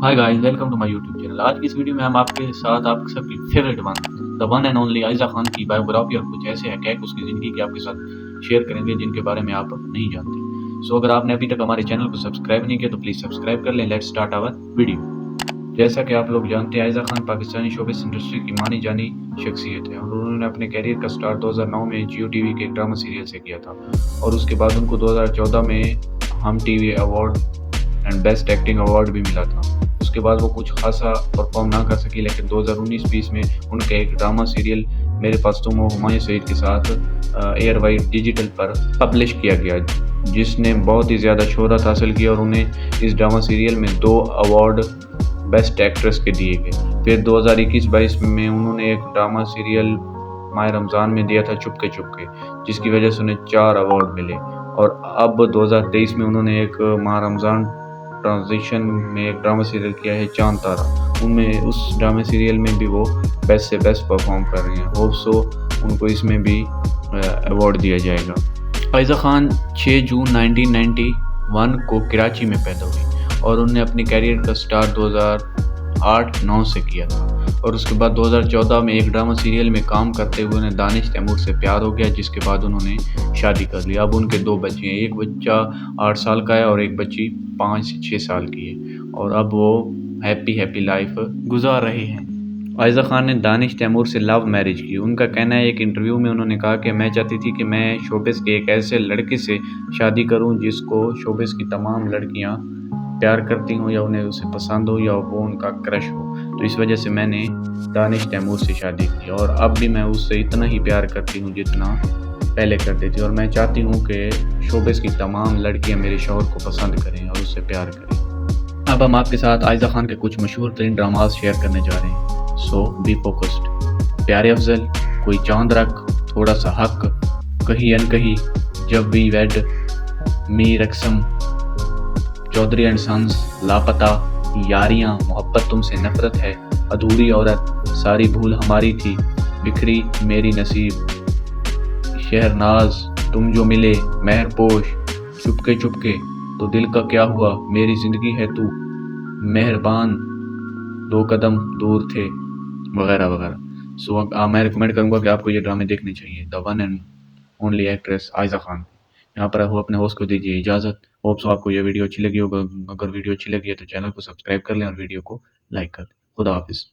Hi guys, welcome to my YouTube channel. आज की इस वीडियो में हम आपके साथ आप सबकी favourite the one and only Ayesha Khan की बायोग्राफी और कुछ ऐसे हकैक उसकी ज़िंदगी के आपके साथ शेयर करेंगे जिनके बारे में आप नहीं जानते। अगर आपने अभी तक हमारे चैनल को सब्सक्राइब नहीं किया तो प्लीज़ सब्सक्राइब कर लें। Let's start our video. जैसा कि आप लोग जानते हैं, आयशा खान पाकिस्तानी शोबिस इंडस्ट्री की मानी जानी शख्सियत है और उन्होंने अपने कैरियर का स्टार्ट 2009 में जियो टीवी के एक ड्रामा सीरियल से किया था और उसके बाद उनको 2014 में हम TV award and best acting award भी मिला था। उसके बाद वो कुछ खासा परफॉर्म ना कर सकी, लेकिन 2019-20 में उनका एक ड्रामा सीरियल मेरे पास तुम हो हुमायूं सईद के साथ एयर वाइड डिजिटल पर पब्लिश किया गया, जिसने बहुत ही ज़्यादा शोहरत हासिल की और उन्हें इस ड्रामा सीरियल में 2 अवार्ड बेस्ट एक्ट्रेस के दिए गए। फिर 2021-22 में उन्होंने एक ड्रामा सीरियल माह रमज़ान में दिया था चुपके चुपके, जिसकी वजह से उन्हें 4 अवार्ड मिले। और अब 2023 में उन्होंने एक माह रमज़ान ट्रांजिशन में एक ड्रामा सीरियल किया है चांद तारा। उनमें उस ड्रामा सीरियल में भी वो बेस्ट से बेस्ट परफॉर्म कर रही हैं। होप सो उनको इसमें भी अवार्ड दिया जाएगा। आयशा खान 6 जून 1991 को कराची में पैदा हुई और उन्होंने अपने कैरियर का स्टार्ट 2008-9 से किया था और उसके बाद 2014 में एक ड्रामा सीरियल में काम करते हुए उन्हें दानिश तैमूर से प्यार हो गया, जिसके बाद उन्होंने शादी कर ली। अब उनके 2 बच्चे हैं, एक बच्चा 8 साल का है और एक बच्ची 5 से 6 साल की है और अब वो हैप्पी लाइफ गुजार रहे हैं। आयशा खान ने दानिश तैमूर से लव मैरिज की। उनका कहना है, एक इंटरव्यू में उन्होंने कहा कि मैं चाहती थी कि मैं शोबिस के एक ऐसे लड़के से शादी करूं जिसको शोबिस की तमाम लड़कियां प्यार करती हूँ या उन्हें उसे पसंद हो या वो उनका क्रश हो। तो इस वजह से मैंने दानिश तैमूर से शादी की और अब भी मैं उससे इतना ही प्यार करती हूँ जितना पहले करती थी और मैं चाहती हूँ कि शोबिस की तमाम लड़कियाँ मेरे शौहर को पसंद करें और उससे प्यार करें। अब हम आपके साथ आयशा खान के कुछ मशहूर तरीन ड्रामाज शेयर करने जा रहे हैं। सो बी फोकस्ड। प्यारे अफजल, कोई चांद रख, थोड़ा सा हक, Kahin Ankahi, Jab We Wed, Mi Raqsam, Chaudhry and Sons, Laapata, Yaariyan, मोहब्बत तुमसे नफरत है, अधूरी औरत, सारी भूल हमारी थी, बिखरी मेरी नसीब, शहरनाज, तुम जो मिले, मेहरपोश, चुपके चुपके, तो दिल का क्या हुआ, मेरी जिंदगी है तू, मेहरबान, 2 कदम दूर थे, वगैरह वगैरह। सो मैं रिकमेंड करूंगा कि आपको ये ड्रामे देखने चाहिए। The one and only actress Ayesha Khan. यहाँ पर वो अपने होस्ट को दीजिए इजाज़त। होप सो आपको ये वीडियो अच्छी लगी होगा। अगर वीडियो अच्छी लगी है तो चैनल को सब्सक्राइब कर लें और वीडियो को लाइक कर दें। खुदा हाफिज़।